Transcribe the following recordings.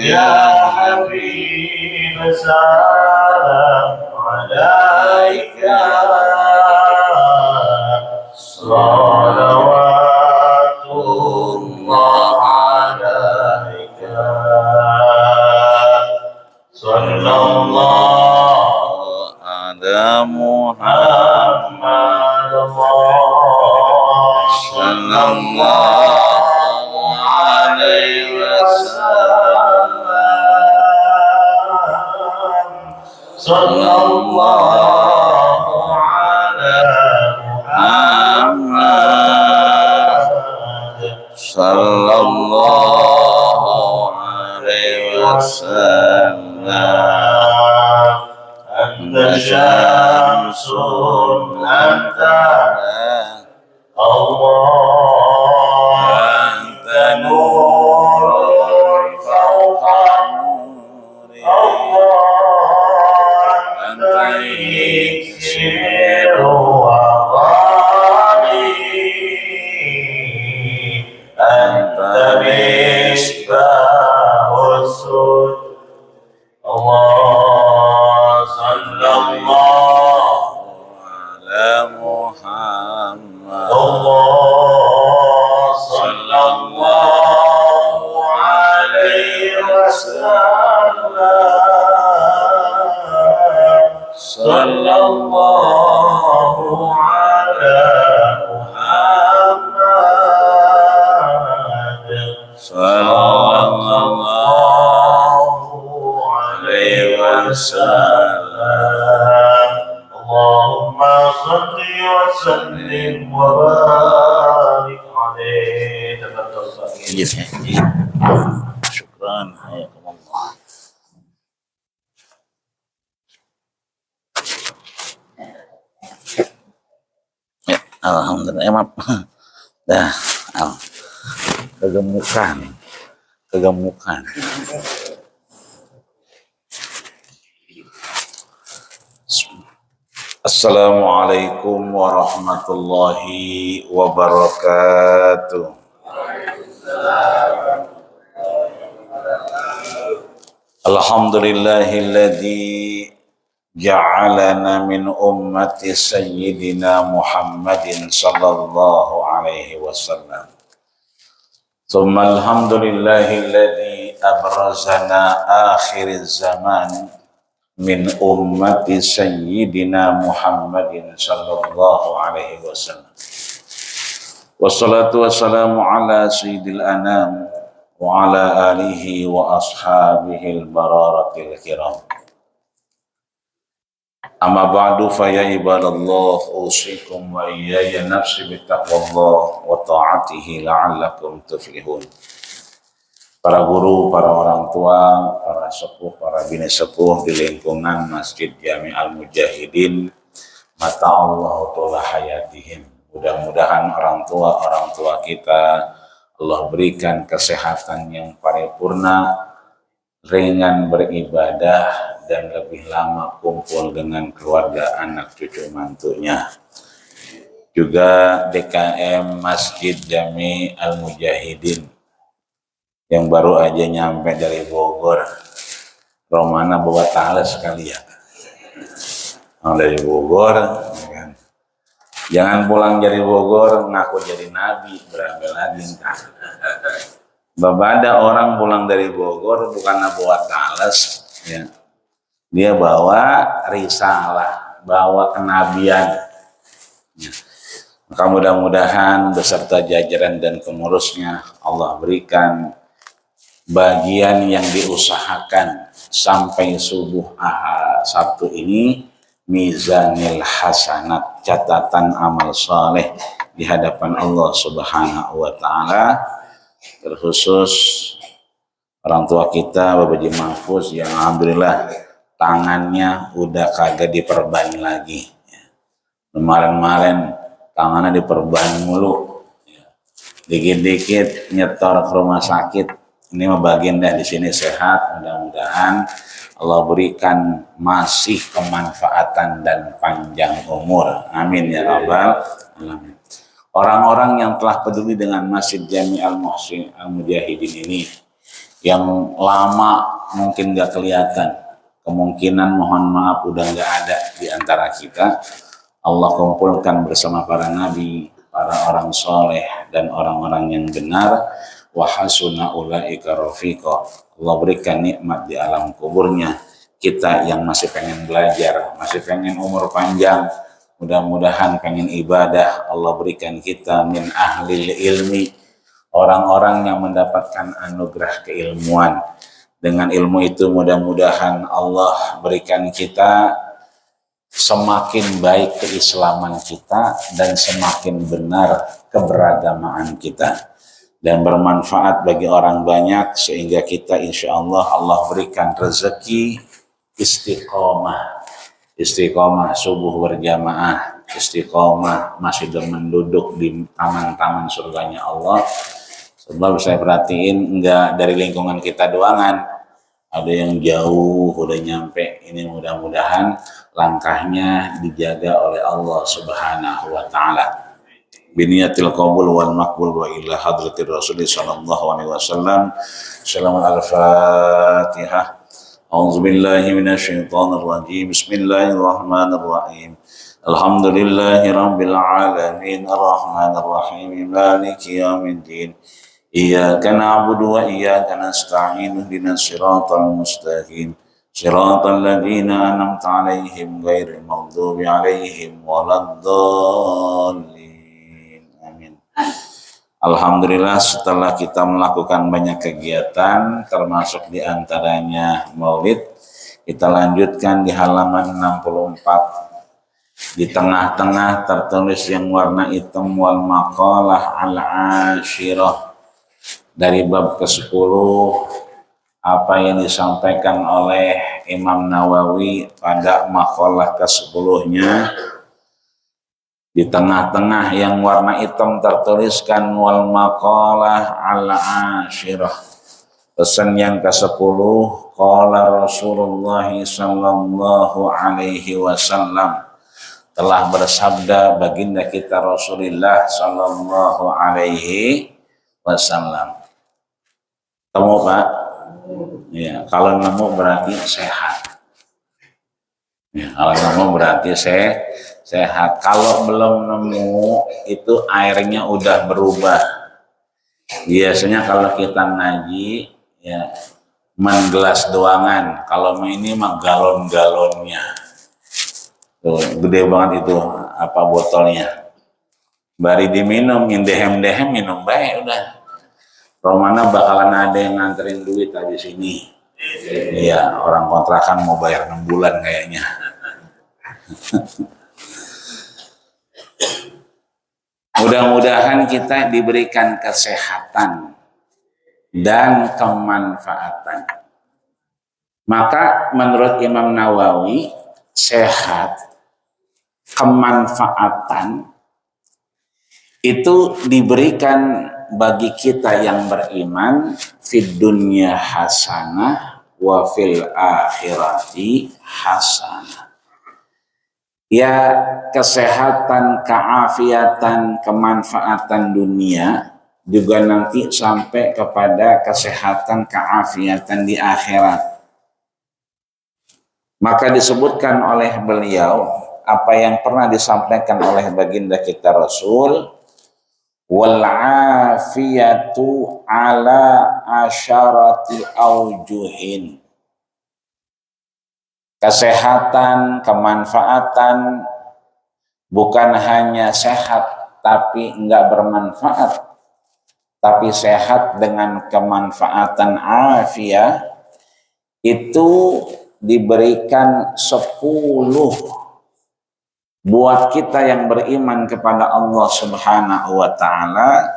يا حبيب سلام عليك صلوات الله عليك صلى الله على محمد صلى الله عليه وسلم صلى الله على محمد صلى الله عليه وسلم أنت شمس أنت الله أنت نور فوق نور الله أنت إكسير وغالي أنت مصباح السود الله صلى الله على محمد الله صلى الله عليه وسلم صلى الله على محمد صلى الله عليه وسلم اللهم صل وسلم وبارك عليه تفضل شكرا حياكم الله ya alhamdulillah maaf dah kegemukan Assalamualaikum warahmatullahi wabarakatuh. Alhamdulillahilladzi ja'alana min ummati sayyidina Muhammadin sallallahu alaihi wasallam. Tsumma alhamdulillahilladzi abrazana akhiriz zaman min ummati sayyidina Muhammadin sallallahu alaihi wasallam. Wassalatu wassalamu ala sayyidil anam wa ala alihi wa ashabihi al-bararatil kiram. Amma ba'du fa ya ibadallah usikum wa iyaya nafsi bittaqwallah wa ta'atihi la'allakum tuflihun. Para guru, para orang tua, para sepuh, para bini sepuh di lingkungan Masjid Jami Al-Mujahidin, mata Allah ta'ala hayatihim. Mudah-mudahan orang tua kita Allah berikan kesehatan yang paripurna, ringan beribadah, dan lebih lama kumpul dengan keluarga, anak, cucu, mantunya. Juga DKM Masjid Jami Al-Mujahidin yang baru aja nyampe dari Bogor, Romana bawa tales sekali ya. Dari Bogor, kan? Jangan pulang dari Bogor ngaku jadi nabi, berambil lagi entah. Bapak ada orang pulang dari Bogor bukan bawa tales, ya. Dia bawa risalah, bawa kenabian. Ya. Maka mudah-mudahan beserta jajaran dan pengurusnya Allah berikan bagian yang diusahakan sampai subuh Sabtu ini mizanil hasanat, catatan amal saleh di hadapan Allah Subhanahu wa taala, terkhusus orang tua kita Bapak Haji Mahfuz yang alhamdulillah tangannya udah kagak diperban lagi. Kemarin-kemarin tangannya diperban mulu, dikit-dikit nyetor ke rumah sakit. Ini mah bagian dah, di sini sehat, mudah-mudahan Allah berikan masih kemanfaatan dan panjang umur. Amin ya rabbal alamin. Orang-orang yang telah peduli dengan Masjid Jami Al-Mujahidin ini, yang lama mungkin nggak kelihatan, kemungkinan mohon maaf udah nggak ada di antara kita. Allah kumpulkan bersama para nabi, para orang soleh dan orang-orang yang benar. Wa hasuna ulaika rafiqa. Allah berikan nikmat di alam kuburnya. Kita yang masih pengen belajar, masih pengen umur panjang, mudah-mudahan pengen ibadah, Allah berikan kita min ahlil ilmi, orang-orang yang mendapatkan anugerah keilmuan. Dengan ilmu itu mudah-mudahan Allah berikan kita semakin baik keislaman kita dan semakin benar keberagamaan kita dan bermanfaat bagi orang banyak, sehingga kita insya Allah berikan rezeki istiqomah subuh berjamaah, istiqomah masih demen duduk di taman-taman surganya Allah. Sebab saya perhatiin enggak dari lingkungan kita doangan, ada yang jauh udah nyampe. Ini mudah-mudahan langkahnya dijaga oleh Allah Subhanahu wa taala. Biniyatil qabul wal maqbul wa ila hadratir Rasul sallallahu alaihi wasallam. Assalamualaikum Al-Fatihah. A'udzu billahi minasyaitonir rajim. Bismillahirrahmanirrahim. Alhamdulillahi rabbil alamin arrahmanir rahim maliki yaumiddin. Iyyaka na'budu wa iyyaka nasta'in ihdinas siratal mustaqim siratal ladzina an'amta 'alaihim ghairil maghdubi 'alaihim waladdallin. Amin. Alhamdulillah, setelah kita melakukan banyak kegiatan termasuk diantaranya maulid, kita lanjutkan di halaman 64. Di tengah-tengah tertulis yang warna hitam wal maqalah al-ashirah. Dari bab ke-10, apa yang disampaikan oleh Imam Nawawi pada maqalah ke-10-nya. Di tengah-tengah yang warna hitam tertuliskan wal maqalah al-ashirah. Pesan yang ke-10, qala Rasulullah sallallahu alaihi wasallam, telah bersabda baginda kita Rasulullah sallallahu alaihi wasallam. Temu Pak? Ya, kalau nemu berarti sehat. Ya, kalau nemu berarti sehat. Kalau belum nemu itu airnya udah berubah. Biasanya kalau kita ngaji ya gelas doangan. Kalau ini mah galon-galonnya. Tuh, gede banget itu apa botolnya. Bari diminum, indehem-dehem minum baik udah. Romana bakalan ada yang nganterin duit habis ini. Iya, orang kontrakan mau bayar 6 bulan kayaknya. Mudah-mudahan kita diberikan kesehatan dan kemanfaatan. Maka menurut Imam Nawawi, sehat, kemanfaatan itu diberikan bagi kita yang beriman fid dunya hasanah wa fil akhirati hasanah. Ya, kesehatan, keafiatan, kemanfaatan dunia juga nanti sampai kepada kesehatan, keafiatan di akhirat. Maka disebutkan oleh beliau apa yang pernah disampaikan oleh baginda kita Rasul, wal afiyatu ala asyarati aujuhin. Kesehatan, kemanfaatan bukan hanya sehat tapi enggak bermanfaat, tapi sehat dengan kemanfaatan afiyah itu diberikan 10 buat kita yang beriman kepada Allah Subhanahu wa taala,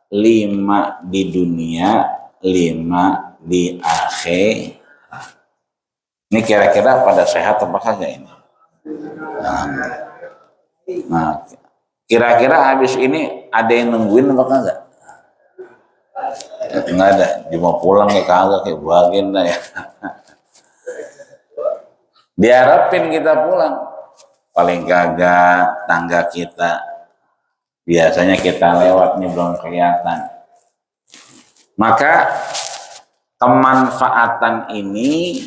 5 di dunia, 5 di akhir. Ini kira-kira pada sehat apa kagak ini? Nah, kira-kira habis ini ada yang nungguin apa kagak? Enggak ada, cuma pulang ya kagak kayak bagian dah ya. Diharapin kita pulang. Paling kagak tangga kita biasanya kita lewat nih belum kelihatan. Maka kemanfaatan ini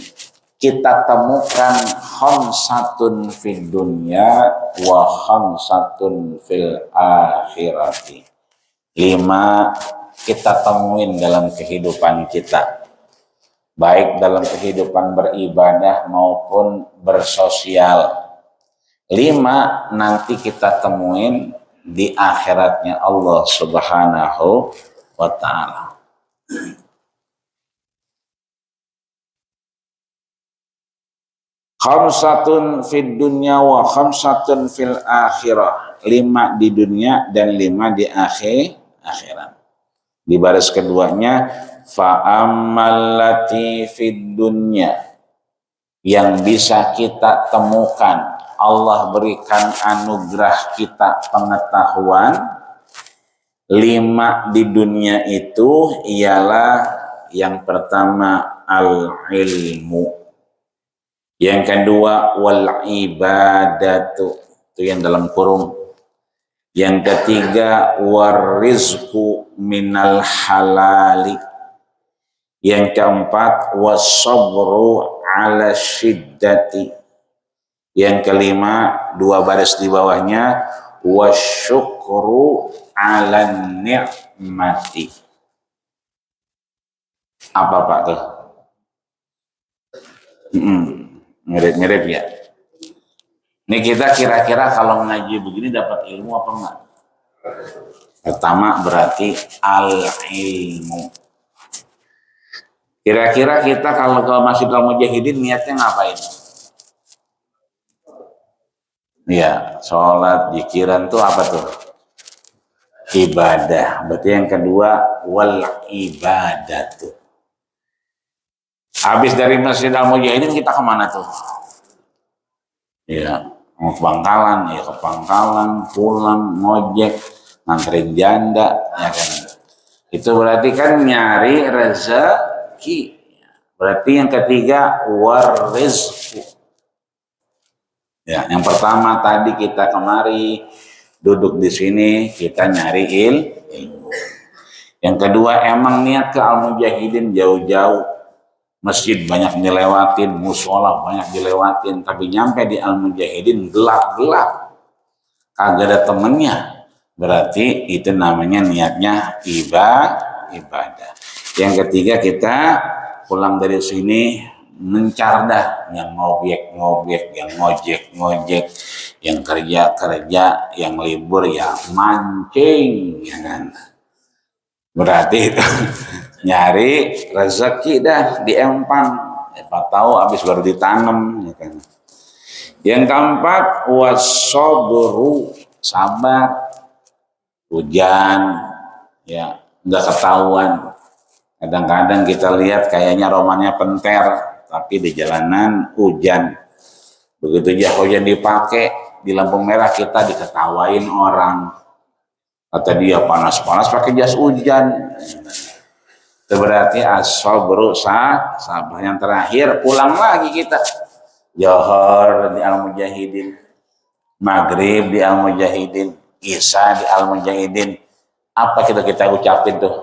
kita temukan khamsatun fid dunya wa khamsatun fil akhirati. 5 kita temuin dalam kehidupan kita, baik dalam kehidupan beribadah maupun bersosial. 5 nanti kita temuin di akhiratnya Allah Subhanahu wa ta'ala. Khamsatun fid dunya wa khamsatun fil akhirah. 5 di dunia dan 5 di akhirat. Di baris keduanya, fa ammallati fid dunya, yang bisa kita temukan, Allah berikan anugerah kita pengetahuan. 5 di dunia itu ialah yang pertama al-ilmu, yang kedua wal ibadatu, itu yang dalam kurung, yang ketiga warizqu minal halali, yang keempat wasabru ala syiddati, yang kelima 2 baris di bawahnya wasyukru ala ni'mati. Apa Pak tuh? Mirip-mirip ya. Ini kita kira-kira kalau ngaji begini dapat ilmu apa enggak? Pertama berarti al-ilmu. Kira-kira kita kalau ke Masjid Al-Mujahidin niatnya ngapain? Ya, sholat, zikiran tuh apa tuh? Ibadah. Berarti yang kedua wal ibadatu. Habis dari Masjid Al-Mujahidin kita kemana tuh? Ya, mau ke Pangkalan, ya ke Pangkalan, pulang, ngojek, nganterin janda, ya kan? Itu berarti kan nyari rezeki. Berarti yang ketiga warizqu. Ya, yang pertama tadi kita kemari duduk di sini kita nyari ilmu. Yang kedua emang niat ke Al-Mujahidin jauh-jauh, masjid banyak dilewatin, musola banyak dilewatin, tapi nyampe di Al-Mujahidin gelap-gelap, kagak ada temennya. Berarti itu namanya niatnya ibadah. Yang ketiga kita pulang dari sini mencardah, yang ngobek, yang ngojek, yang kerja, yang libur ya mancing, ya kan? Berarti itu nyari rezeki dah di empang. Siapa tahu habis baru ditanam, ya kan? Yang keempat wasobru, sabar. Hujan, ya nggak ketahuan. Kadang-kadang kita lihat kayaknya romannya penter, tapi di jalanan hujan. Begitu aja hujan dipakai di lampu merah kita diketawain orang. Kata dia panas-panas pakai jas hujan. Itu berarti as-sabru sabar. Yang terakhir pulang lagi kita. Johor di Al-Mujahidin, Maghrib di Al-Mujahidin, Isya di Al-Mujahidin. Apa kita ucapin tuh?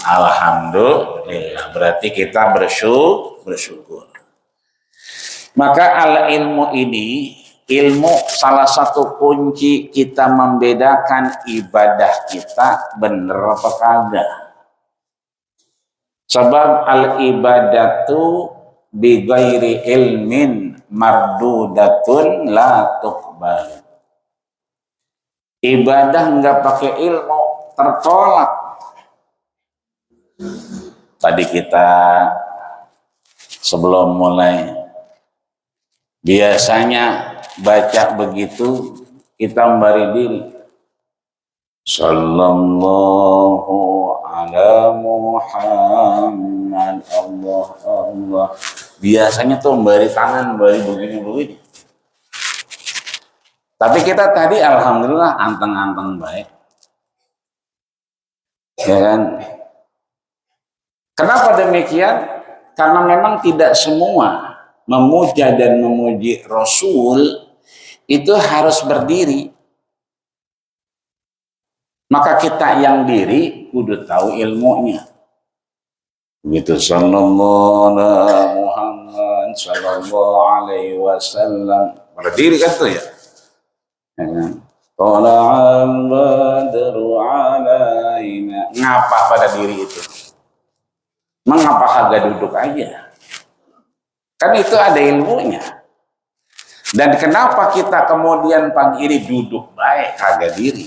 Alhamdulillah. Berarti kita bersyukur. Maka al-ilmu ini, ilmu salah satu kunci kita membedakan ibadah kita bener apa kagak. Sebab al-ibadatu bi ghairi ilmin mardudatun la tuqbal. Ibadah nggak pakai ilmu tertolak. Tadi kita sebelum mulai biasanya baca begitu kita memberi diri. Sallallahu ala Muhammad Allah. Biasanya tuh memberi tangan, memberi begini. Tapi kita tadi alhamdulillah anteng-anteng baik. Ya kan? Kenapa demikian? Karena memang tidak semua memuja dan memuji Rasul itu harus berdiri. Maka kita yang diri kudu tahu ilmunya. Begitu sallallahu ala Muhammad sallallahu alaihi wasallam. Berdiri kan tuh ya. Tala'al badru alaina. Ngapa pada diri itu? Mengapa kagak duduk aja? Kan itu ada ilmunya. Dan kenapa kita kemudian pagi ini duduk baik kagak diri?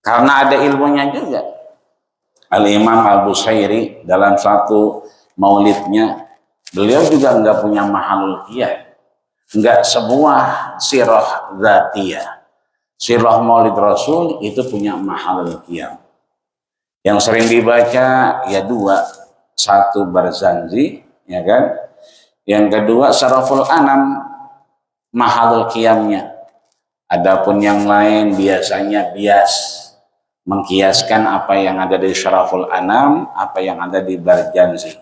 Karena ada ilmunya juga. Al-Imam Al-Bushairi dalam satu maulidnya, beliau juga enggak punya mahalul qiyam. Enggak sebuah sirah dzatiyah. Sirah maulid Rasul itu punya mahalul qiyam. Yang sering dibaca ya dua. Satu Barzanji, ya kan? Yang kedua Syaraful Anam, mahalul qiyamnya. Adapun yang lain biasanya bias, mengkiaskan apa yang ada di Syaraful Anam, apa yang ada di Barzanji.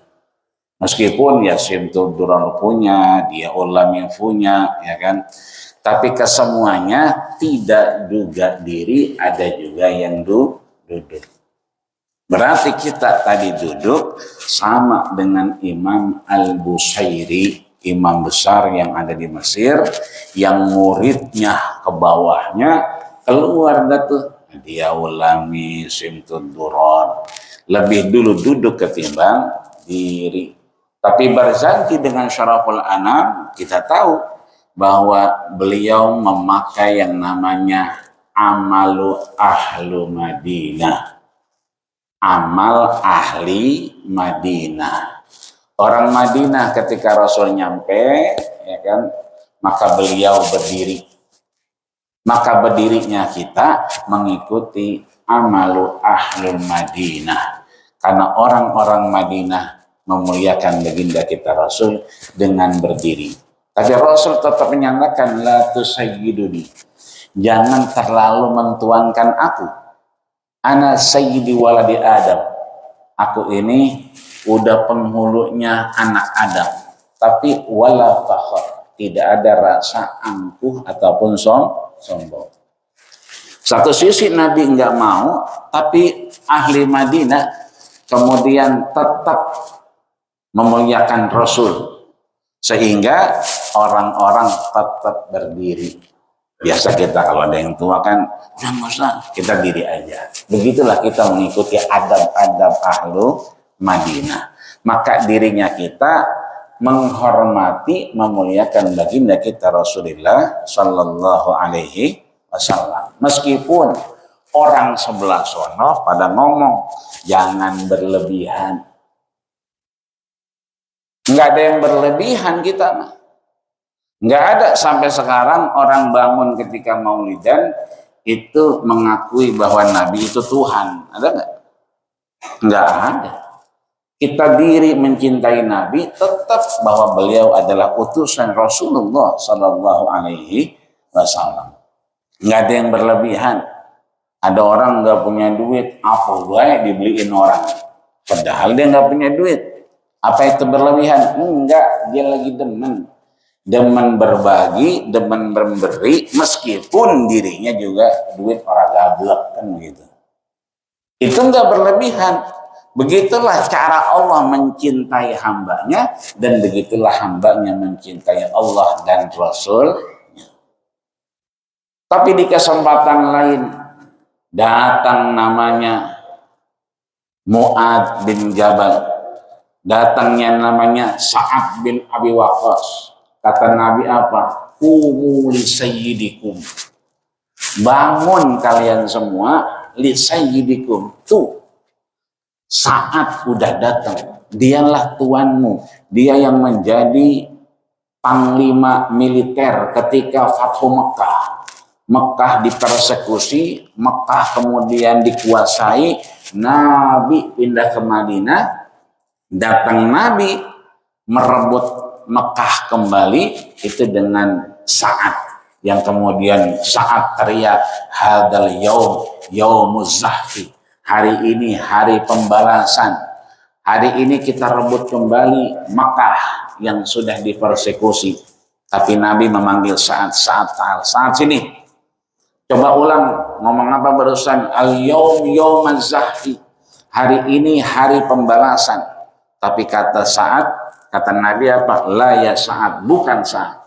Meskipun ya Simtul Durar punya, dia Ulami punya, ya kan? Tapi kesemuanya tidak juga diri, ada juga yang duduk. Berarti kita tadi duduk sama dengan Imam Al-Bushairi, imam besar yang ada di Mesir, yang muridnya ke bawahnya keluar tuh. Dia Ulami, Simtud Durar. Lebih dulu duduk ketimbang diri. Tapi Barzanji dengan Syaraful Anam, kita tahu bahwa beliau memakai yang namanya Amalu Ahlu Madinah. Amal ahli Madinah. Orang Madinah ketika Rasul nyampe, ya kan, maka beliau berdiri. Maka berdirinya kita mengikuti amalu ahlul Madinah. Karena orang-orang Madinah memuliakan baginda kita Rasul dengan berdiri. Tapi Rasul tetap menyatakan la tusayyiduni. Jangan terlalu mentuankan aku. Ana sayyidi waladi Adam. Aku ini udah penghulunya anak Adam. Tapi wala fakhar. Tidak ada rasa angkuh ataupun sombong. Satu sisi Nabi enggak mau, tapi ahli Madinah kemudian tetap memuliakan Rasul. Sehingga orang-orang tetap berdiri. Biasa kita kalau ada yang tua kan, nah masa kita diri aja. Begitulah kita mengikuti adab-adab ahlu Madinah. Maka dirinya kita menghormati, memuliakan baginda kita Rasulullah Sallallahu Alaihi Wasallam. Meskipun orang sebelah sono pada ngomong jangan berlebihan. Nggak ada yang berlebihan kita mah. Nggak ada sampai sekarang orang bangun ketika maulidan itu mengakui bahwa Nabi itu Tuhan. Ada nggak? Nggak ada. Kita diri mencintai Nabi tetap bahwa beliau adalah utusan Rasulullah Sallallahu Alaihi Wasallam. Nggak ada yang berlebihan. Ada orang nggak punya duit, apa baik dibeliin orang. Padahal dia nggak punya duit. Apa itu berlebihan? Enggak, dia lagi demen berbagi, demen memberi, meskipun dirinya juga duit orang gablek kan begitu. Itu enggak berlebihan. Begitulah cara Allah mencintai hambanya, dan begitulah hambanya mencintai Allah dan Rasul-Nya. Tapi di kesempatan lain datang namanya Mu'ad bin Jabal, datangnya namanya Sa'ad bin Abi Waqqas. Kata Nabi apa? Qumu li sayyidikum. Bangun kalian semua li sayyidikum. Tuh, saat udah datang. Dialah tuanmu. Dia yang menjadi panglima militer ketika Fathu Mekah. Mekah dipersekusi, Mekah kemudian dikuasai. Nabi pindah ke Madinah. Datang Nabi merebut Mekah kembali itu dengan Sa'ad, yang kemudian Sa'ad teriak hadal yaumuz zahfi, hari ini hari pembalasan, hari ini kita rebut kembali Mekah yang sudah dipersekusi. Tapi Nabi memanggil Sa'ad sini, coba ulang, ngomong apa barusan? Al yaumuz zahfi, hari ini hari pembalasan. Tapi kata saat, kata Nabi apa? La ya saat, bukan saat.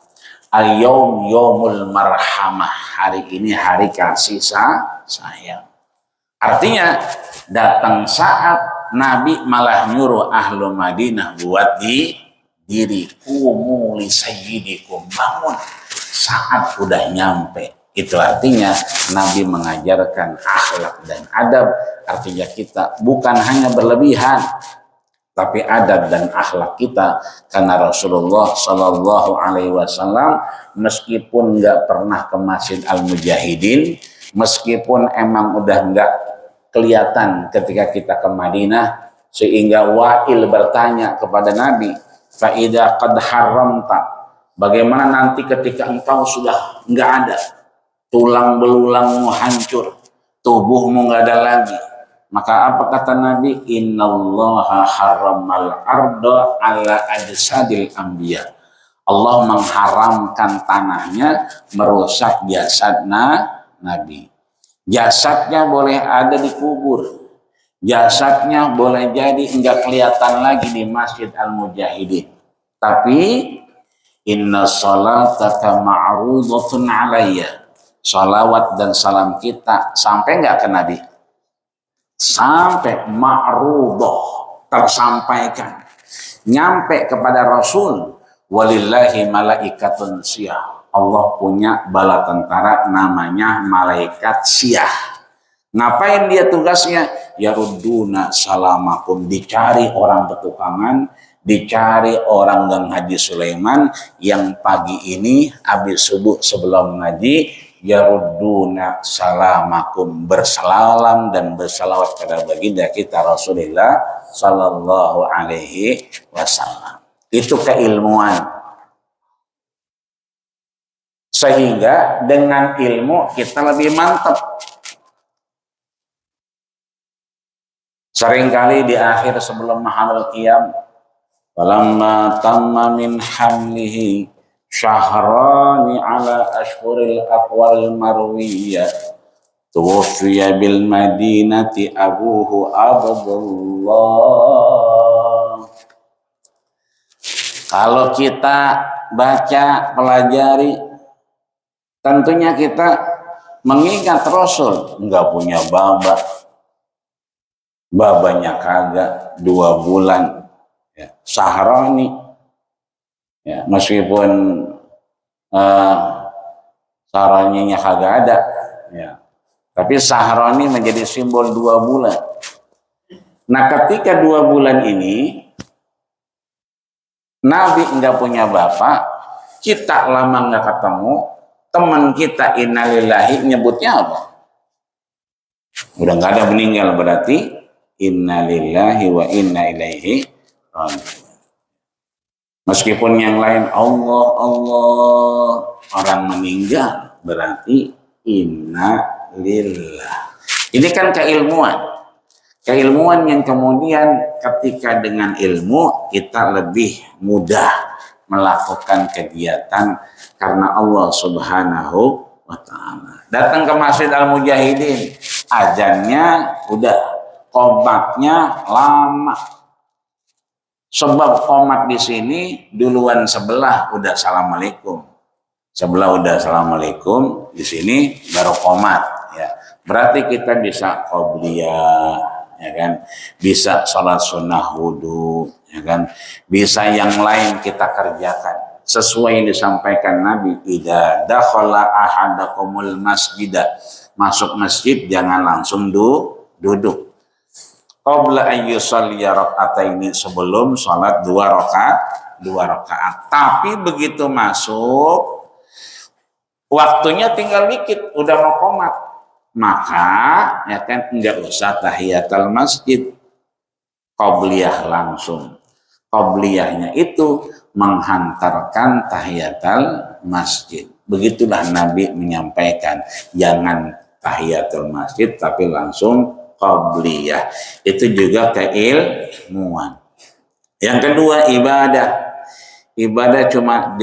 Al-yawm yawmul marhamah. Hari ini hari kasih sayang. Artinya datang saat Nabi malah nyuruh ahlu Madinah buat diri kumu li sayyidikum, bangun saat udah nyampe. Itu artinya Nabi mengajarkan akhlak dan adab. Artinya kita bukan hanya berlebihan, tapi adab dan akhlak kita. Karena Rasulullah Shallallahu Alaihi Wasallam meskipun nggak pernah ke Masjid Al-Mujahidin, meskipun emang udah nggak kelihatan ketika kita ke Madinah, sehingga Wa'il bertanya kepada Nabi, "Fa'idha qad haramta," bagaimana nanti ketika engkau sudah nggak ada, tulang belulangmu hancur, tubuhmu nggak ada lagi. Maka apa kata Nabi? Innallaha haramal arda ala ajsadil anbiya. Allah mengharamkan tanahnya merusak jasad Nabi. Jasadnya boleh ada di kubur, jasadnya boleh jadi enggak kelihatan lagi di Masjid Al-Mujahidin. Tapi inna salataka ma'rudatun alayya. Salawat dan salam kita sampai enggak ke Nabi? Sampai ma'rudah, tersampaikan, nyampe kepada Rasul. Walillahi malaikatun siyah. Allah punya bala tentara namanya malaikat siyah. Ngapain dia tugasnya? Yarudduna salamakum, dicari orang betukangan, dicari orang Gang Haji Sulaiman yang pagi ini habis subuh sebelum ngaji, yarudduna salamakum, bersalam dan bersalawat kepada baginda kita Rasulullah Sallallahu Alaihi Wasallam. Itu keilmuan. Sehingga dengan ilmu kita lebih mantap. Seringkali di akhir sebelum mahalul qiyam, falamma tamma min hamlihi syahrani ala ashhuril aqwal marwiyah tuwfiya bil madinati abuhu Abdullah. Kalau kita baca, pelajari, tentunya kita mengingat Rasul. Enggak punya babanya kagak 2 bulan ya, Sahrani ya, meskipun Sahraninya kagak ada ya, tapi Sahrani menjadi simbol 2 bulan. Nah ketika 2 bulan ini Nabi enggak punya bapak, kita lama enggak ketemu, teman kita innalillahi nyebutnya apa? Udah enggak ada meninggal, berarti innalillahi wa inna ilaihi raji'un. Meskipun yang lain Allah orang meninggal, berarti innalillah. Ini kan keilmuan. Keilmuan yang kemudian ketika dengan ilmu kita lebih mudah melakukan kegiatan karena Allah Subhanahu wa Ta'ala. Datang ke Masjid Al-Mujahidin, azannya udah, qomatnya lama. Sebab qomat di sini duluan sebelah udah assalamualaikum. Sebelah udah assalamualaikum, di sini baru qomat ya. Berarti kita bisa qobliyah ya kan, bisa sholat sunnah wudu ya kan, bisa yang lain kita kerjakan sesuai yang disampaikan Nabi. Idza dakhala ahadakumul masjidah, masuk masjid jangan langsung duduk. Qabla an yusalliya raka'ataini, sebelum sholat 2 rakaat. Tapi begitu masuk waktunya tinggal dikit udah mau qomat, maka ya kan enggak usah tahiyatul masjid, qobliyah langsung. Qobliyahnya itu menghantarkan tahiyatul masjid. Begitulah Nabi menyampaikan, jangan tahiyatul masjid tapi langsung qobliyah. Itu juga keilmuan. Yang kedua ibadah. Ibadah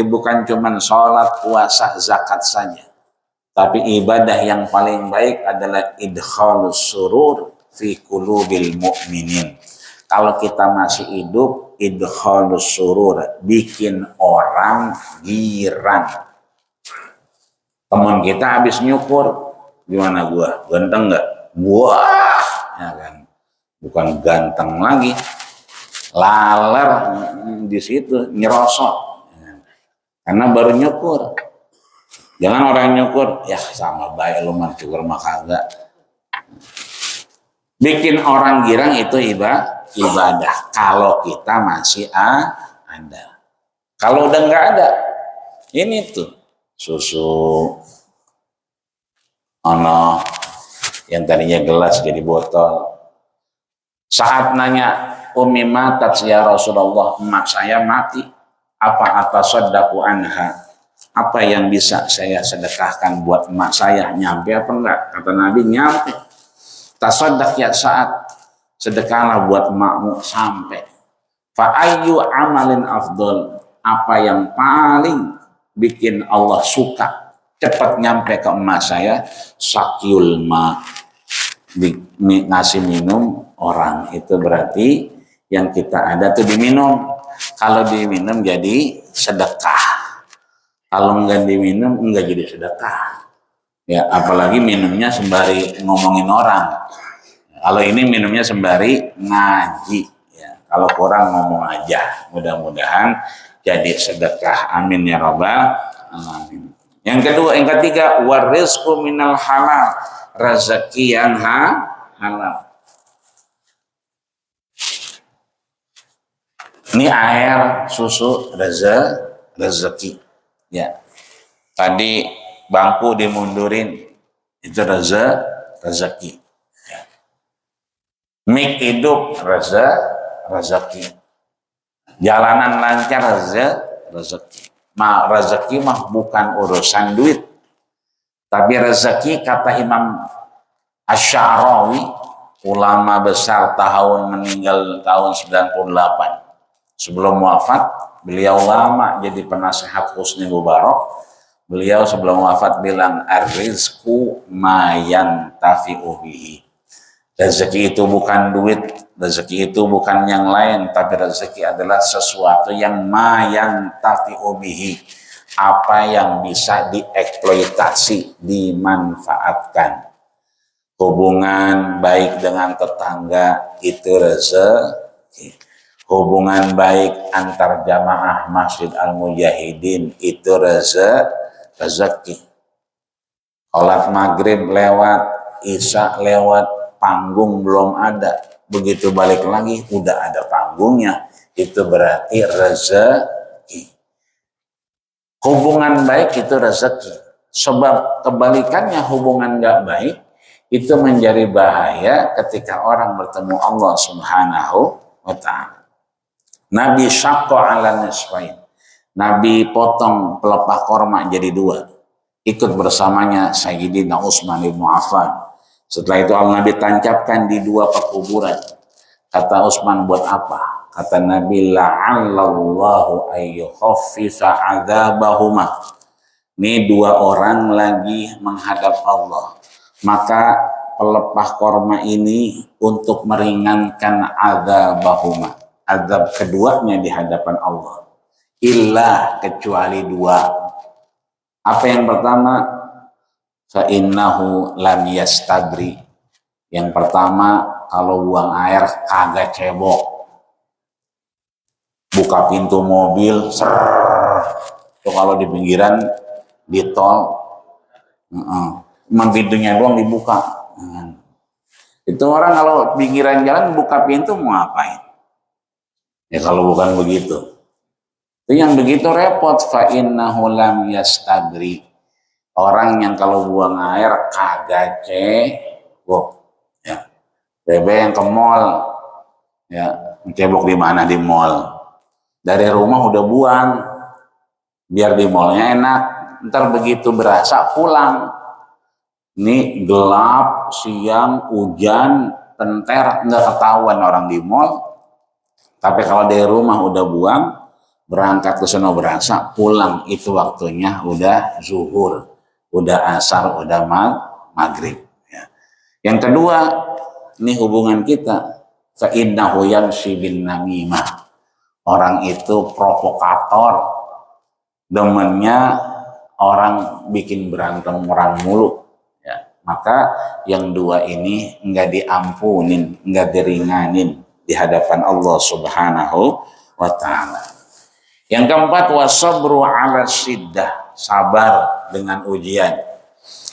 bukan cuma sholat, puasa, zakat saja. Tapi ibadah yang paling baik adalah idkhalus surur fi qulubil mu'minin. kalau kita masih hidup, idkhalus surur, bikin orang girang. Teman kita habis nyukur, gimana gua? Ganteng nggak? Wah, ya kan. Bukan ganteng lagi, laler di situ nyerosok, karena baru nyukur. Jangan orang nyukur, ya sama baik lu mah cukur mah kagak. Bikin orang girang itu ibadah. Kalau kita masih ada. Kalau udah nggak ada, ini tuh susu, ono yang tadinya gelas jadi botol. Saat nanya Umi matat ya Rasulullah, emak saya mati, apa atasaddaqu anha? Apa yang bisa saya sedekahkan buat emak saya? Nyampe apa enggak? Kata Nabi, nyampe. Tasaddaq ya Sa'ad, sedekahlah buat emakmu sampai. Fa ayyu amalin afdal, apa yang paling bikin Allah suka cepat nyampe ke emak saya? Sakyul ma, ngasih minum orang, itu berarti yang kita ada tuh diminum. Kalau diminum jadi sedekah. Kalau enggak diminum, enggak jadi sedekah. Ya, apalagi minumnya sembari ngomongin orang. Kalau ini minumnya sembari ngaji. Ya, kalau kurang ngomong aja. Mudah-mudahan jadi sedekah. Amin ya rabbal alamin. Yang kedua, yang ketiga, warizqu minal halal, rezeki yang halal. Ini air, susu, rezeki. Ya, tadi bangku dimundurin, itu rezeki. Ya. Mik hidup rezeki. Jalanan lancar rezeki. Rezeki mah bukan urusan duit, tapi rezeki kata Imam Asy-Sya'rawi, ulama besar meninggal tahun 98. Sebelum wafat, beliau lama jadi penasehat Husni Mubarak. Beliau sebelum wafat bilang, ar-rizqu ma yantafi'u bihi. Rezeki itu bukan duit, rezeki itu bukan yang lain, tapi rezeki adalah sesuatu yang ma yantafi'u bihi, apa yang bisa dieksploitasi, dimanfaatkan. Hubungan baik dengan tetangga itu rezeki. Hubungan baik antar jamaah Masjid Al-Mujahidin itu rezeki. Sholat maghrib lewat, isya lewat, panggung belum ada. Begitu balik lagi, udah ada panggungnya. Itu berarti rezeki. Hubungan baik itu rezeki. Sebab kebalikannya hubungan gak baik, itu menjadi bahaya ketika orang bertemu Allah Subhanahu wa ta'ala. Nabi syaqqa ala nisfain. Nabi potong pelepah korma jadi dua. Ikut bersamanya Sayyidina Utsman bin Affan. Setelah itu Nabi tancapkan di dua pekuburan. Kata Utsman, buat apa? Kata Nabi, la'allallahu ayyukhaffisa adzabahuma. Ini dua orang lagi menghadap Allah. Maka pelepah korma ini untuk meringankan adzabahuma. Azab keduanya di hadapan Allah. Illa, kecuali dua. Apa yang pertama? Fa innahu lam yastabri. Yang pertama, kalau buang air kagak cebok. Buka pintu mobil, itu kalau di pinggiran, di tol, pintunya doang dibuka. Itu orang kalau pinggiran jalan buka pintu mau ngapain? Ya kalau bukan begitu. Itu yang begitu repot. Fa innahu lam yastabri. Orang yang kalau buang air kagak cebok. Ya. Bebe yang ke mall, ya, cebok di mana di mall? Dari rumah udah buang, biar di mallnya enak. Ntar begitu berasa pulang. Ini gelap, siang, hujan, tenter, nggak ketahuan orang di mall. Tapi kalau dari rumah udah buang, berangkat ke sana berasa, pulang itu waktunya udah zuhur, udah asar, udah maghrib. Ya. Yang kedua, ini hubungan kita. fa innahu yamshi bin namimah. Orang itu provokator, demennya orang bikin berantem orang mulu. Ya, maka yang dua ini enggak diampunin, enggak diringanin di hadapan Allah Subhanahu wa taala. Yang keempat, wasabru ala syiddah, sabar dengan ujian.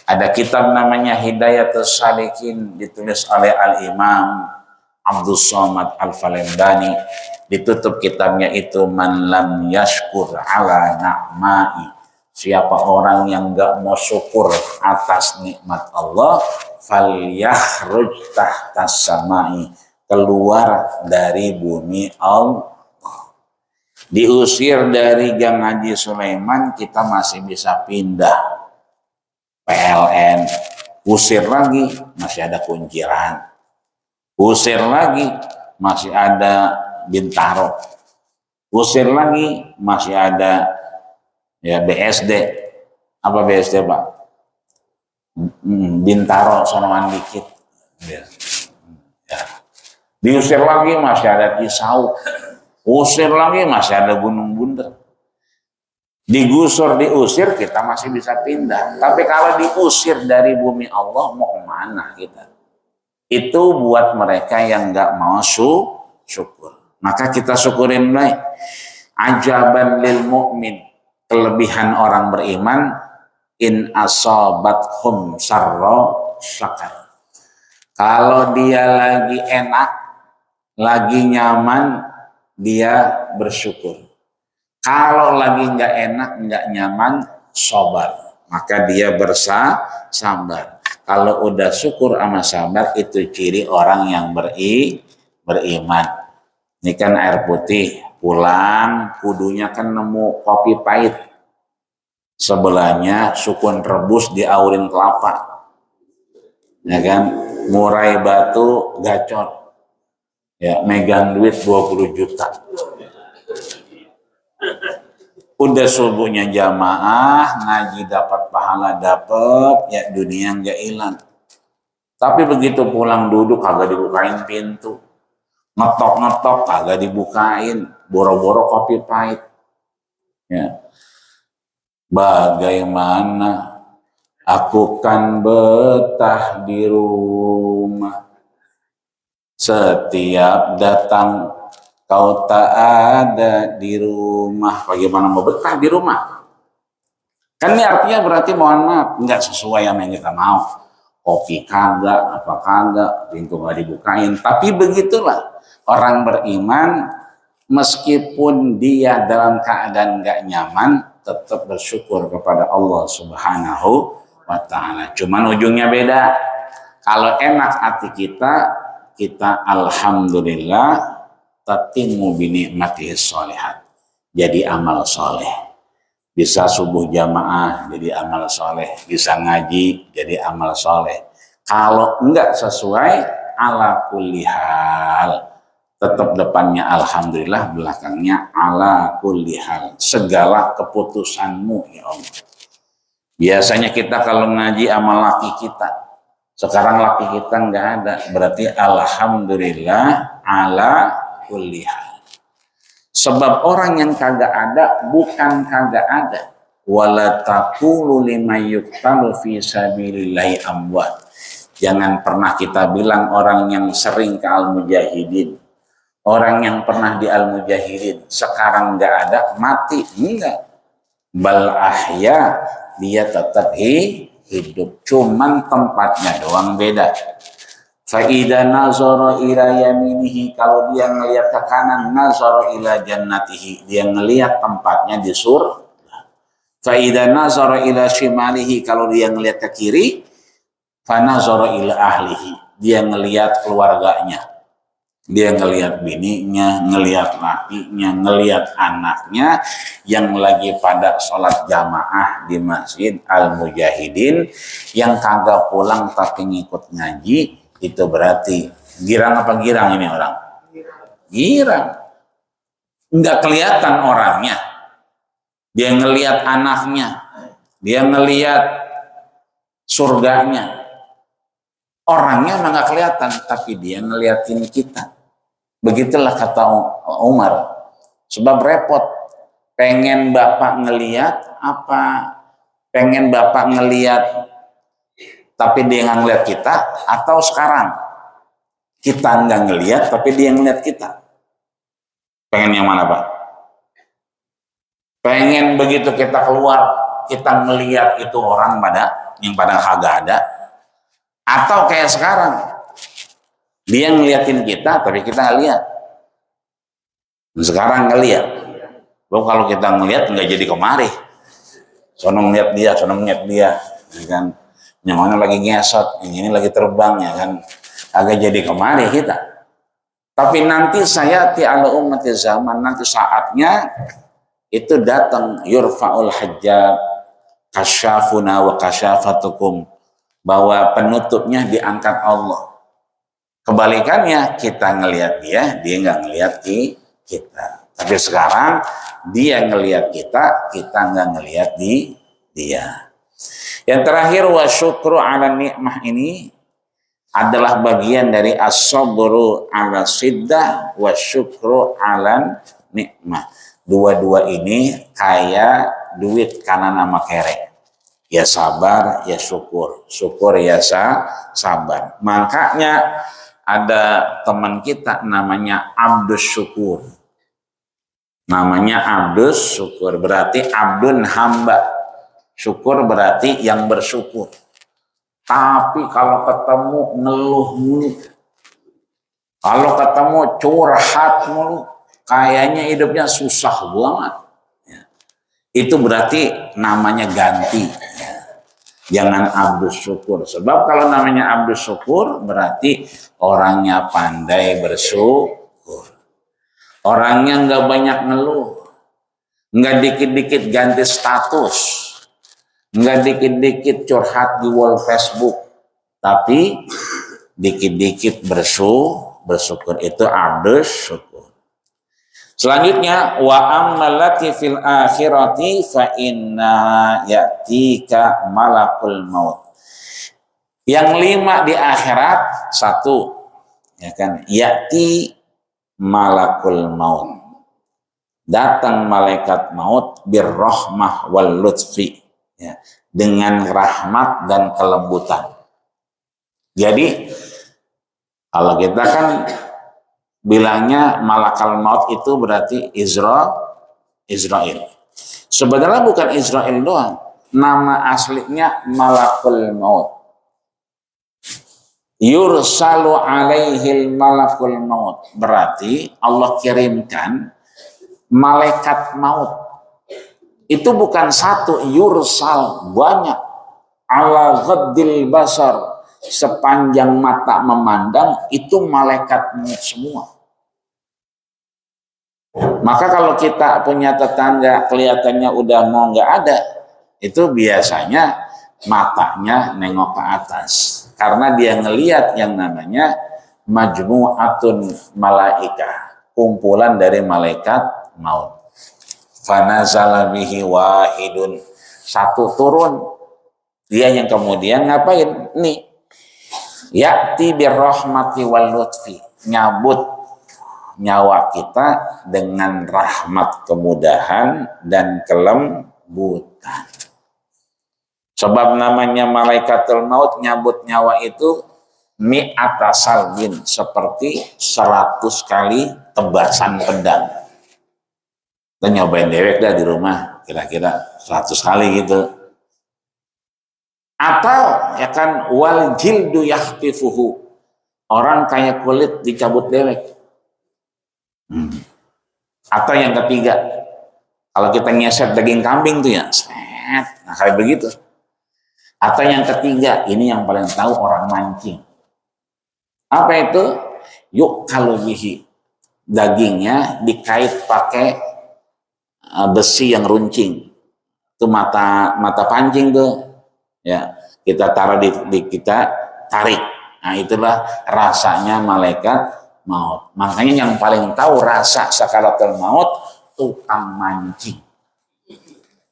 Ada kitab namanya Hidayatus Salikin, ditulis oleh Al-Imam Abdul Somad Al-Falembani. Ditutup kitabnya itu, man lam yashkur ala na'mai, siapa orang yang gak mau syukur atas nikmat Allah, falyakhruj tahtas samai, keluar dari bumi Allah. Diusir dari Gang Haji Sulaiman, kita masih bisa pindah PLN, usir lagi masih ada Kunciran, usir lagi masih ada Bintaro, usir lagi masih ada ya BSD. Apa BSD Pak? Bintaro sonoan dikit ya. Diusir lagi masih ada Kisau, usir lagi masih ada Gunung Bunder. Digusur, diusir, kita masih bisa pindah. Tapi kalau diusir dari bumi Allah, mau kemana kita? Itu buat mereka yang gak mau syukur. Maka kita syukurin baik. Ajaban lil mu'min, kelebihan orang beriman, in asabathum sarra syakar. Kalau dia lagi enak, lagi nyaman, dia bersyukur. Kalau lagi nggak enak, nggak nyaman, sabar. Maka dia bersabar. Kalau udah syukur sama sabar, itu ciri orang yang beriman. Ini kan air putih, pulang, kudunya kan nemu kopi pahit. Sebelahnya sukun rebus diaurin kelapa. Ya kan, murai batu gacor. Ya, megang duit 20 juta. Udah subuhnya jamaah, ngaji dapat pahala dapat, ya dunia nggak hilang. Tapi begitu pulang duduk kagak dibukain pintu, ngetok-ngetok kagak dibukain, boro-boro kopi pahit. Ya. Bagaimana aku kan betah di rumah, setiap datang kau tak ada di rumah. Bagaimana mau betah di rumah? Kan ini artinya berarti mohon maaf, nggak sesuai yang kita mau. Kopi kagak, apa kagak, pintu nggak dibukain. Tapi begitulah orang beriman, meskipun dia dalam keadaan nggak nyaman, tetap bersyukur kepada Allah Subhanahu wa ta'ala. Cuman ujungnya beda. Kalau enak hati kita alhamdulillah tatimmu binikmatihi sholihat, jadi amal soleh. Bisa subuh jamaah jadi amal soleh, bisa ngaji jadi amal soleh. Kalau enggak sesuai, ala kulli hal, tetap depannya alhamdulillah, belakangnya ala kulli hal, segala keputusanmu ya Allah. Biasanya kita kalau ngaji sama laki kita, sekarang laki kita enggak ada, berarti alhamdulillah ala kulli hal. Sebab orang yang kagak ada bukan kagak ada. Wala taqulu liman yuqtalu fi sabilillahi amwat. Jangan pernah kita bilang orang yang sering ke al-mujahidin, orang yang pernah di al-mujahidin sekarang enggak ada, mati. Enggak. Bal ahya, dia tetap hidup, cuman tempatnya doang beda. Fa'idha nazara ila yaminihi, kalau dia ngelihat ke kanan, nazara ila jannatihi, dia ngelihat tempatnya di surga. Fa'idha nazara ila shimalihi, kalau dia ngelihat ke kiri, fa nazara ila ahlihi, dia ngelihat keluarganya, dia ngelihat bininya, ngelihat lakinya, ngelihat anaknya yang lagi pada sholat jamaah di masjid al-mujahidin, yang kagak pulang tapi ngikut ngaji. Itu berarti girang apa girang ini orang? Girang. Enggak kelihatan orangnya. Dia ngelihat anaknya. Dia ngelihat surganya. Orangnya enggak kelihatan, tapi dia ngeliatin kita. Begitulah kata Umar. Sebab repot. Pengen Bapak ngeliat apa? Pengen Bapak ngeliat tapi dia nggak ngeliat kita, atau sekarang kita nggak ngeliat tapi dia ngeliat kita? Pengen yang mana, Pak? Pengen begitu kita keluar kita ngeliat itu orang yang pada kagak ada, atau kayak sekarang dia ngeliatin kita tapi kita nggak lihat? Sekarang ngeliat. Kalau kita ngeliat nggak jadi kemari. Sono ngeliat dia, ya kan? Yang mana lagi ngesot, yang ini lagi terbang, ya kan? Agak jadi kemari kita. Tapi nanti saya ala ummati zaman, nanti saatnya itu datang, yurfa'ul hajjab kasyafuna wa kasyafatukum, bahwa penutupnya diangkat Allah. Kebalikannya, kita ngelihat dia nggak ngelihat kita. Tapi sekarang dia ngelihat kita nggak ngelihat dia. Yang terakhir, wa syukru ala nikmah, ini adalah bagian dari as-sabru ala siddah wa syukru ala nikmah. Dua-dua ini kayak duit kanan sama kere. Ya sabar, ya syukur. Syukur ya sabar. Makanya ada teman kita namanya Abdus Syukur. Namanya Abdus Syukur, berarti Abdun hamba. Syukur berarti yang bersyukur. Tapi kalau ketemu ngeluh mulu, kalau ketemu curhat mulu, kayaknya hidupnya susah banget. Ya. Itu berarti namanya ganti. Ya. Jangan Abdus Syukur. Sebab kalau namanya Abdus Syukur berarti orangnya pandai bersyukur. Orangnya nggak banyak ngeluh, nggak dikit-dikit ganti status, nggak dikit-dikit curhat di wall Facebook, tapi dikit-dikit bersyukur. Itu Abdus Syukur. Selanjutnya, wa ammalati fil akhirati fa inna ya'tika malakul maut. Yang 5 di akhirat, 1, ya kan, ya'ti malakul maut, datang malaikat maut birrahmah wal lutfi, ya, dengan rahmat dan kelembutan. Jadi kalau kita kan bilangnya malakal maut itu berarti Israel. Sebenarnya bukan Israel doang, nama aslinya malakul maut. Yursalu alaihil malakul maut, berarti Allah kirimkan malaikat maut. Itu bukan satu, yursal, banyak. Ala ghaddil basar, sepanjang mata memandang, itu malaikat maut semua. Maka kalau kita punya tetangga kelihatannya udah mau nggak ada, itu biasanya matanya nengok ke atas. Karena dia ngelihat yang namanya majmu'atun malaikah, kumpulan dari malaikat maut. Fanazala bihi wahidun, satu turun, dia yang kemudian ngapain? Nih, ya'ti birrahmati wal lutfi, nyabut nyawa kita dengan rahmat, kemudahan dan kelembutan. Sebab namanya malaikatul maut, nyabut nyawa itu mi'ata salbin, seperti 100 kali tebasan pedang. Kita nyobain dewek dah di rumah, kira-kira 100 kali gitu. Atau ya kan, wal jildu yahtifuhu, orang kayak kulit dicabut dewek. Atau yang ketiga, kalau kita nyeset daging kambing tuh ya, nah kayak begitu. Atau yang ketiga, ini yang paling tahu orang mancing. Apa itu? Yuk kalau bihi, dagingnya dikait pakai besi yang runcing. Itu mata pancing tuh. Ya, kita taruh kita tarik. Nah, itulah rasanya malaikat maut. Makanya yang paling tahu rasa sakaratul maut tukang mancing.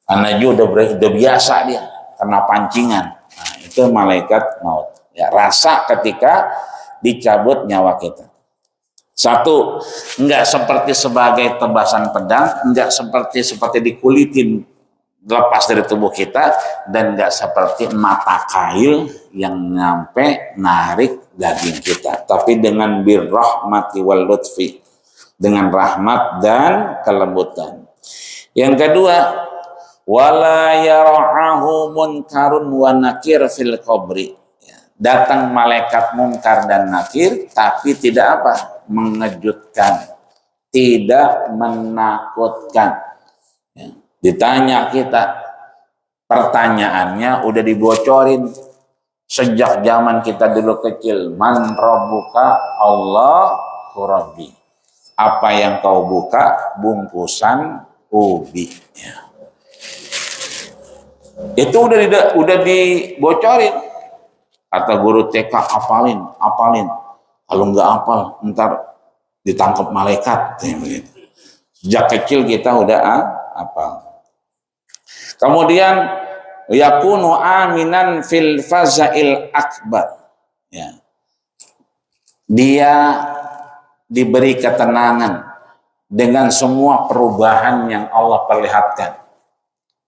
Karena dia udah biasa dia kena pancingan. Nah, itu malaikat maut. Ya, rasa ketika dicabut nyawa kita. Satu, enggak seperti sebagai tebasan pedang, enggak seperti dikulitin lepas dari tubuh kita, dan enggak seperti mata kail yang nyampe narik daging kita, tapi dengan birrahmati wal lutfi, dengan rahmat dan kelembutan. Yang kedua, wala yara'ahu munkarun wa nakir fil qabri. Datang malaikat munkar dan nakir, tapi tidak apa? Mengejutkan, tidak menakutkan. Ditanya kita, pertanyaannya udah dibocorin sejak zaman kita dulu kecil. Man rabbuka? Allahu rabbi. Apa yang kau buka? Bungkusan ubi. Ya. Itu udah dibocorin. Kata guru TK, apalin. Kalau nggak apal, ntar ditangkap malaikat. Sejak kecil kita udah apal. Kemudian yakunu aminan fil fazail akbar. Ya. Dia diberi ketenangan dengan semua perubahan yang Allah perlihatkan.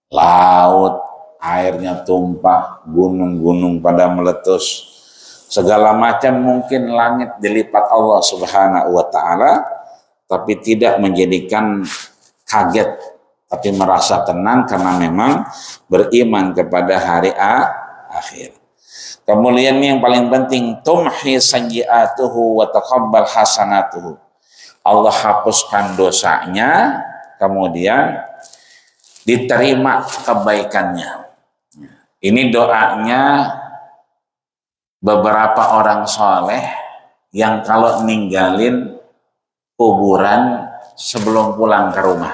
Laut, airnya tumpah, gunung-gunung pada meletus, segala macam mungkin langit dilipat Allah Subhanahu wa taala, tapi tidak menjadikan kaget, tapi merasa tenang karena memang beriman kepada hari akhir. Kemudian yang paling penting, tumhi sayyi'atuhu wa taqabbal hasanatuhu. Allah hapuskan dosanya, kemudian diterima kebaikannya. Ini doanya beberapa orang soleh yang kalau ninggalin kuburan sebelum pulang ke rumah.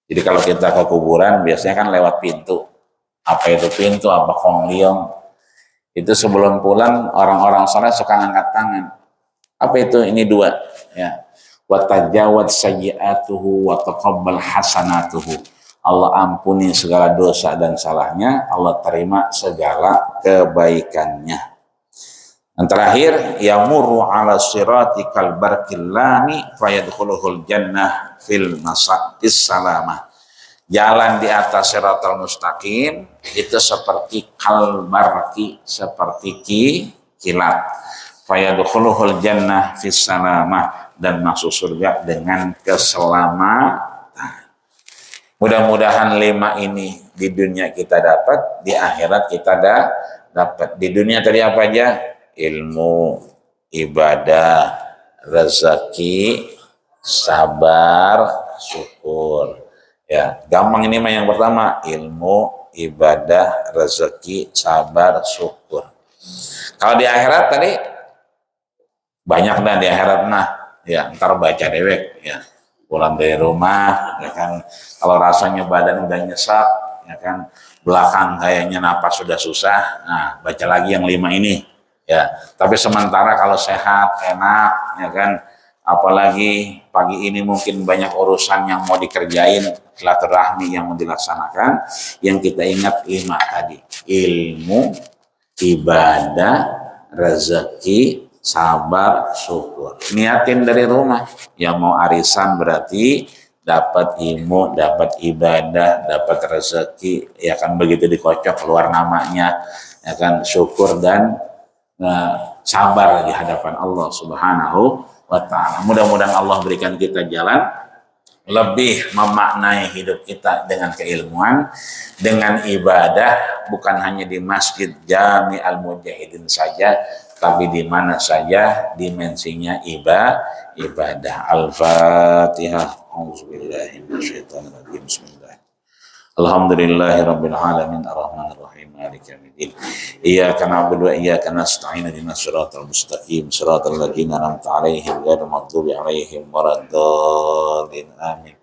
Jadi kalau kita ke kuburan biasanya kan lewat pintu. Apa itu pintu? Apa kongliong? Itu sebelum pulang orang-orang soleh suka ngangkat tangan. Apa itu? Ini dua. Ya. Wa tajawad sayyi'atuhu wa taqabbal hasanatuhu. Allah ampuni segala dosa dan salahnya, Allah terima segala kebaikannya. Yang terakhir, yamurru ala sirati kal barkillani fayadkhuluhul jannah fil masaqis salamah. Jalan di atas siratal mustaqim itu seperti kal barki, seperti kilat. Fayadkhuluhul jannah fis salamah, dan masuk surga dengan keselamatan. Mudah-mudahan 5 ini di dunia kita dapat, di akhirat kita dapat. Di dunia tadi apa aja? Ilmu, ibadah, rezeki, sabar, syukur. Ya, gampang ini mah yang pertama, ilmu, ibadah, rezeki, sabar, syukur. Kalau di akhirat tadi banyak dah di akhirat ya ntar baca dewek ya. Pulang dari rumah, ya kan, kalau rasanya badan udah nyesek, ya kan, belakang kayaknya napas sudah susah, nah baca lagi yang 5 ini, ya. Tapi sementara kalau sehat, enak, ya kan, apalagi pagi ini mungkin banyak urusan yang mau dikerjain, silaturahmi yang mau dilaksanakan, yang kita ingat 5 tadi, ilmu, ibadah, rezeki, sabar, syukur. Niatin dari rumah. Yang mau arisan berarti dapat ilmu, dapat ibadah, dapat rezeki, ya kan, begitu dikocok keluar namanya, ya kan, syukur dan sabar di hadapan Allah Subhanahu wa taala. Mudah-mudahan Allah berikan kita jalan lebih memaknai hidup kita dengan keilmuan, dengan ibadah, bukan hanya di Masjid Jami Al-Mujahidin saja, tapi di mana saja dimensinya ibadah. Al-Fatihah. Auzubillahi minasyaitonirrajim. Bismillah. Alhamdulillahirabbil alamin arrahmanir rahim maliki yaumiddin. Iyyaka na'budu wa iyyaka nasta'in ihdinas siratal mustaqim siratal ladzina an'amta 'alaihim ghairil maghdubi 'alaihim waladdallin. Amin.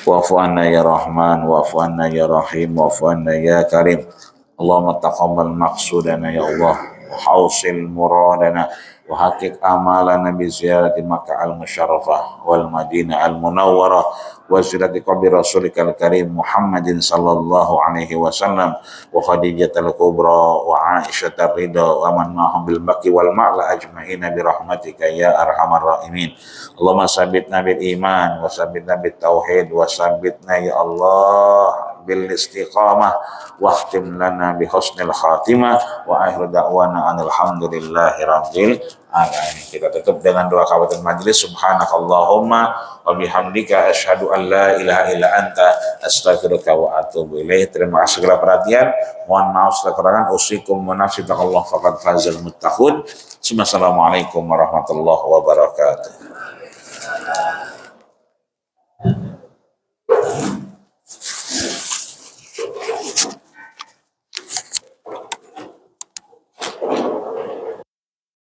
Wa'fu 'anna ya Rahman, wa'fu 'anna ya Rahim, wa'fu 'anna ya Karim. Allahumma taqabbal maqsudana ya Allah. وحوصل مرادنا وحقق آمالنا بزيارة مكة المشرفة والمدينة المنورة وزيارة قبر رسولك الكريم محمد صلى الله عليه وسلم وخديجة الكبرى وعائشة الرضا ومن معهم بالبكي والمعلى أجمعين برحمتك يا أرحم الراحمين. اللهم ثبتنا بالإيمان وثبتنا بالتوحيد وثبتنا يا الله بالاستقامة واختم لنا بحسن الخاتمة وآخر دعوانا أن الحمد لله رب العالمين. Kita tutup dengan doa kafatul majlis. Subhanakallahumma wa bihamdika asyhadu an la ilaha illa anta astaghfiruka wa atubu ilaih. Terima kasih segala perhatian. Mohon maaf segala kekurangan. Usikum wa nafsi taqallahu faqad fazal muttaqun. Assalamualaikum warahmatullahi wabarakatuh.